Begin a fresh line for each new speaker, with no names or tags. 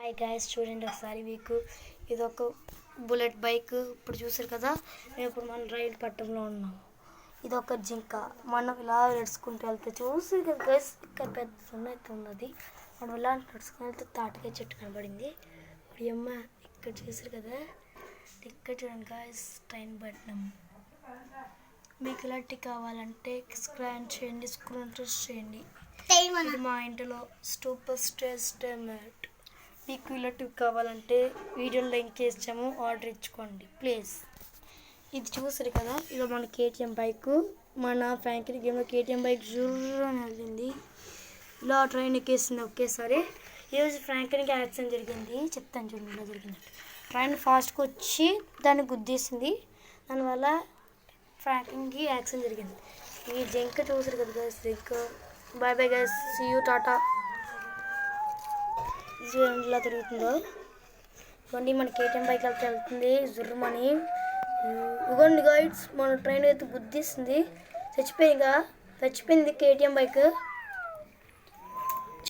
Hi guys, చూడండి ఒకసారి మీకు ఇదొక బుల్లెట్ బైక్. ఇప్పుడు చూసారు కదా, ఇప్పుడు మనం రైలు పట్టంలో ఉన్నాం. ఇదొక జింక. మనం ఇలా నడుచుకుంటూ వెళ్తే చూసారు కదా గైస్, ఇక్కడ పెద్ద సున్నైతే ఉన్నది. మనం ఇలా నడుచుకుని వెళ్తే తాటికాయ చెట్టు కనబడింది. ఇప్పుడు అమ్మ ఇక్కడ చూసారు కదా, ఇక్కడ చూడండి గాయ్స్, ట్రైన్ పట్టినాం. మీకు ఇలాంటివి కావాలంటే స్క్రాన్ చేయండి, స్క్రీన్ టచ్ చేయండి. ఇది మా ఇంటిలో సూపర్ స్టేట్. మీకు ఇలాంటివి కావాలంటే వీడియోలో లింక్ ఇచ్చాము, ఆర్డర్ ఇచ్చుకోండి ప్లీజ్. ఇది చూసారు కదా, ఇది మన కేటీఎం బైక్. మన ఫ్యాంకరీ గేమ్లో కేటీఎం బైక్ జూర్ అని వెళ్ళింది. ఇలా ట్రైన్ ఎక్కేసింది ఒకేసారి. ఈరోజు ఫ్రాంక్లిన్కి యాక్సిడెంట్ జరిగింది. చెప్తాను చూడండి ఇలా జరిగింది. ట్రైన్ ఫాస్ట్గా వచ్చి దాన్ని గుద్దేసింది. దానివల్ల ఫ్రాంక్లిన్కి యాక్సిడెంట్ జరిగింది. ఈ జింక చూసారు కదా గైస్, జింక. Bye bye guys, see you, టాటా. ఇలా తిరుగుతుందో ఇవ్వండి, మన కేటీఎం బైక్ అయితే వెళ్తుంది జుర్రమని. ఇవ్వండి గైడ్స్, మన ట్రైన్ అయితే గుద్దేసింది. చచ్చిపోయింది కేటీఎం బైక్.